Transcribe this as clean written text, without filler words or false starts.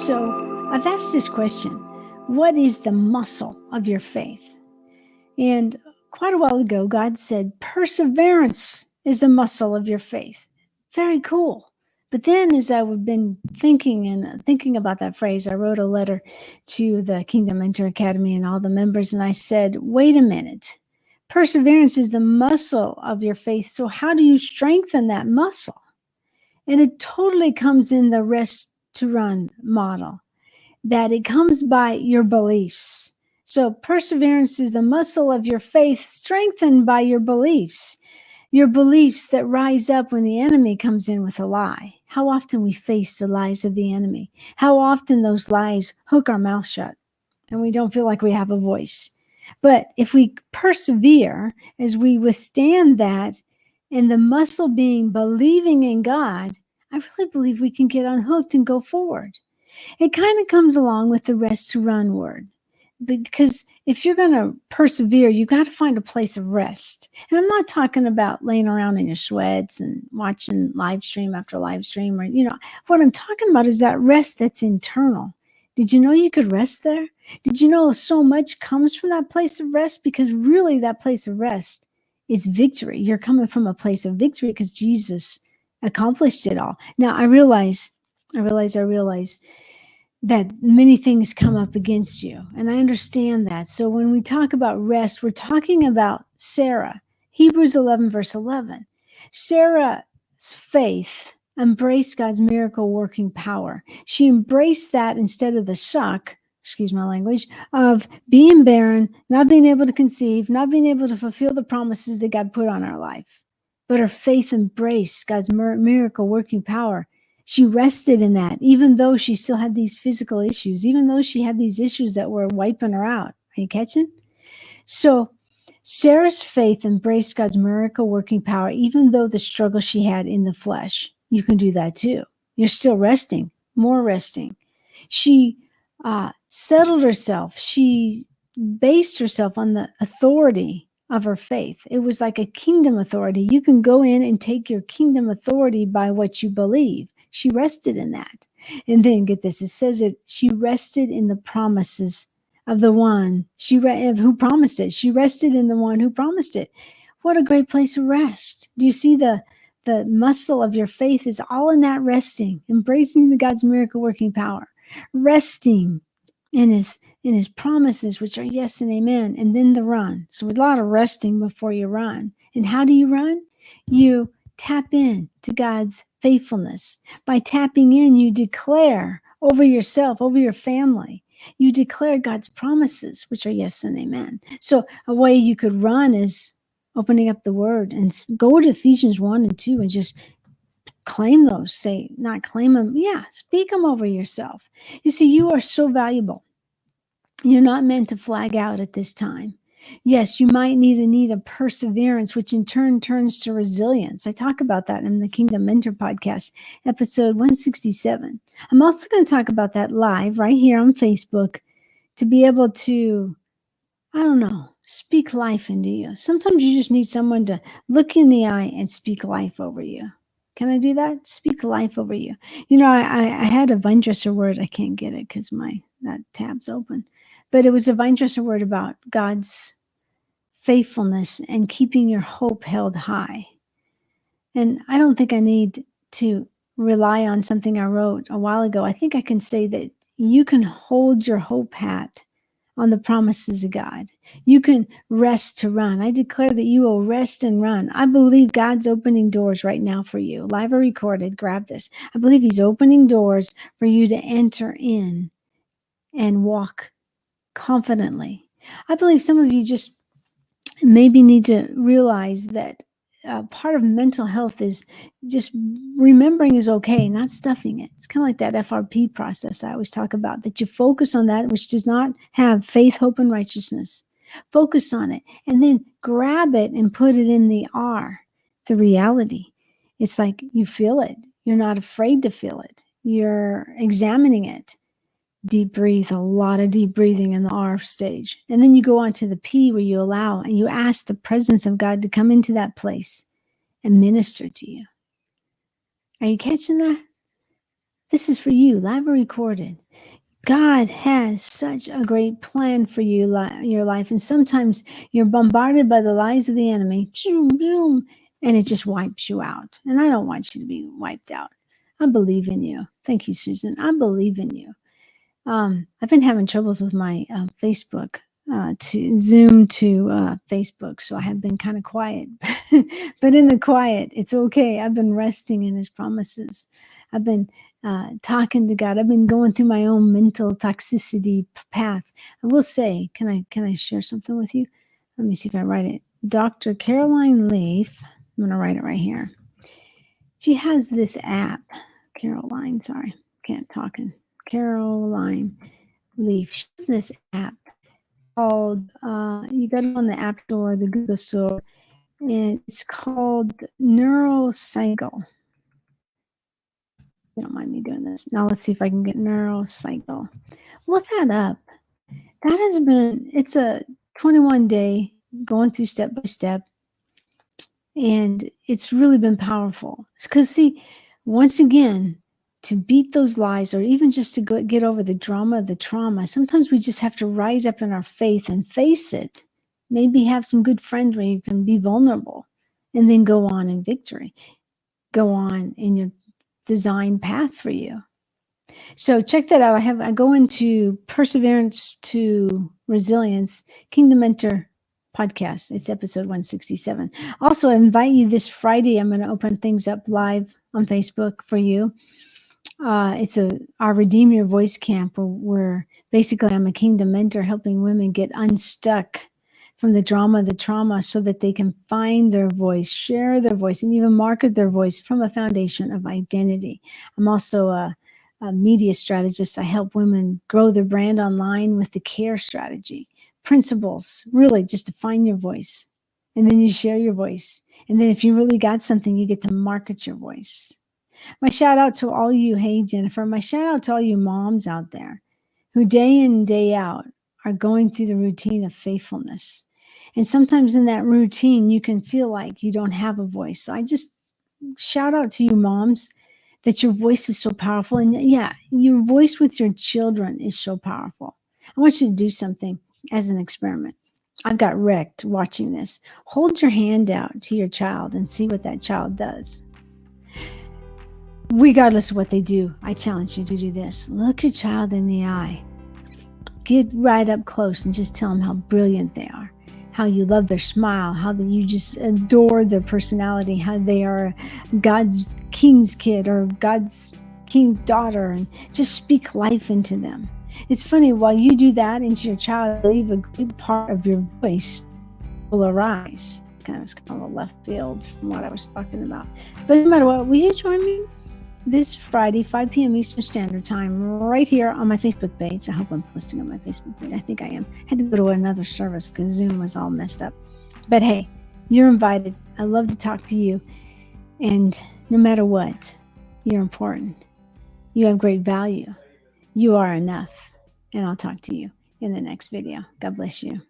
So I've asked this question: what is the muscle of your faith? And quite a while ago, God said, perseverance is the muscle of your faith. Very cool. But then as I've been thinking about that phrase, I wrote a letter to the Kingdom Mentor Academy and all the members, and I said, wait a minute. Perseverance is the muscle of your faith. So how do you strengthen that muscle? And it totally comes in the rest to run model, that it comes by your beliefs. So perseverance is the muscle of your faith strengthened by your beliefs that rise up when the enemy comes in with a lie. How often we face the lies of the enemy. How often those lies hook our mouth shut and we don't feel like we have a voice. But if we persevere as we withstand that, and the muscle being believing in God, I really believe we can get unhooked and go forward. It kind of comes along with the rest to run word, because if you're going to persevere, you got to find a place of rest. And I'm not talking about laying around in your sweats and watching live stream after live stream, or, what I'm talking about is that rest that's internal. Did you know you could rest there? Did you know so much comes from that place of rest? Because really that place of rest is victory. You're coming from a place of victory because Jesus accomplished it all. Now I realize that many things come up against you. And I understand that. So when we talk about rest, we're talking about Sarah. Hebrews 11, verse 11. Sarah's faith embraced God's miracle working power. She embraced that instead of the shock, excuse my language, of being barren, not being able to conceive, not being able to fulfill the promises that God put on our life. But her faith embraced God's miracle working power. She rested in that, even though she still had these physical issues, even though she had these issues that were wiping her out. Are you catching? So Sarah's faith embraced God's miracle working power, even though the struggle she had in the flesh. You can do that too. You're still resting, more resting. She settled herself. She based herself on the authority of her faith. It was like a kingdom authority. You can go in and take your kingdom authority by what you believe. She rested in that. And then get this, it says that she rested in the promises of the one who promised it. She rested in the one who promised it. What a great place to rest. Do you see the muscle of your faith is all in that resting, embracing the God's miracle working power, resting in his promises, which are yes and amen, and then the run. So a lot of resting before you run. And how do you run? You tap in to God's faithfulness. By tapping in, you declare over yourself, over your family. You declare God's promises, which are yes and amen. So a way you could run is opening up the word and go to Ephesians 1 and 2 and just claim those. Say, not claim them. Yeah, speak them over yourself. You see, you are so valuable. You're not meant to flag out at this time. Yes, you might need a perseverance, which in turn turns to resilience. I talk about that in the Kingdom Mentor podcast, episode 167. I'm also going to talk about that live right here on Facebook to be able to, speak life into you. Sometimes you just need someone to look in the eye and speak life over you. Can I do that? Speak life over you. I had a vine dresser word. I can't get it because that tab's open. But it was a vine dresser word about God's faithfulness and keeping your hope held high. And I don't think I need to rely on something I wrote a while ago. I think I can say that you can hold your hope hat on the promises of God. You can rest to run. I declare that you will rest and run. I believe God's opening doors right now for you. Live or recorded, grab this. I believe he's opening doors for you to enter in and walk confidently. I believe some of you just maybe need to realize that part of mental health is just remembering is okay, not stuffing it. It's kind of like that FRP process I always talk about, that you focus on that which does not have faith, hope, and righteousness. Focus on it and then grab it and put it in the R, the reality. It's like you feel it. You're not afraid to feel it. You're examining it. Deep breathe, a lot of deep breathing in the R stage. And then you go on to the P where you allow and you ask the presence of God to come into that place and minister to you. Are you catching that? This is for you, live or recorded. God has such a great plan for you, your life. And sometimes you're bombarded by the lies of the enemy, and it just wipes you out. And I don't want you to be wiped out. I believe in you. Thank you, Susan. I believe in you. I've been having troubles with my Facebook to Zoom to Facebook, so I have been kind of quiet. But in the quiet, it's okay. I've been resting in His promises. I've been talking to God. I've been going through my own mental toxicity path. I will say, can I share something with you? Let me see if I write it. Dr. Caroline Leaf. I'm going to write it right here. She has this app. Caroline, sorry, can't talking. Caroline Leaf. She has this app called, you got it on the App Store, the Google Store, and it's called Neurocycle. You don't mind me doing this. Now let's see if I can get Neurocycle. Look that up. That has been, it's a 21-day going through step by step, and it's really been powerful. It's because, see, once again, to beat those lies, or even just to get over the drama of the trauma, sometimes we just have to rise up in our faith and face it. Maybe have some good friends where you can be vulnerable, and then go on in victory. Go on in your design path for you. So check that out. I go into Perseverance to Resilience, Kingdom Mentor podcast. It's episode 167. Also, I invite you this Friday. I'm going to open things up live on Facebook for you. It's our Redeem Your Voice camp, where basically I'm a kingdom mentor helping women get unstuck from the trauma, so that they can find their voice, share their voice, and even market their voice from a foundation of identity. I'm also a media strategist. I help women grow their brand online with the CARE strategy. Principles, really just to find your voice. And then you share your voice. And then if you really got something, you get to market your voice. My shout out to all you, hey Jennifer, my shout out to all you moms out there who day in and day out are going through the routine of faithfulness. And sometimes in that routine, you can feel like you don't have a voice. So I just shout out to you moms that your voice is so powerful. And yeah, your voice with your children is so powerful. I want you to do something as an experiment. I've got wrecked watching this. Hold your hand out to your child and see what that child does. Regardless of what they do, I challenge you to do this. Look your child in the eye. Get right up close and just tell them how brilliant they are, how you love their smile, how you just adore their personality, how they are God's king's kid or God's king's daughter, and just speak life into them. It's funny, while you do that into your child, I believe a great part of your voice will arise. It's kind of a left field from what I was talking about. But no matter what, will you join me this Friday, 5 p.m. Eastern Standard Time, right here on my Facebook page? I hope I'm posting on my Facebook page. I think I am. I had to go to another service because Zoom was all messed up. But hey, you're invited. I love to talk to you. And no matter what, you're important. You have great value. You are enough. And I'll talk to you in the next video. God bless you.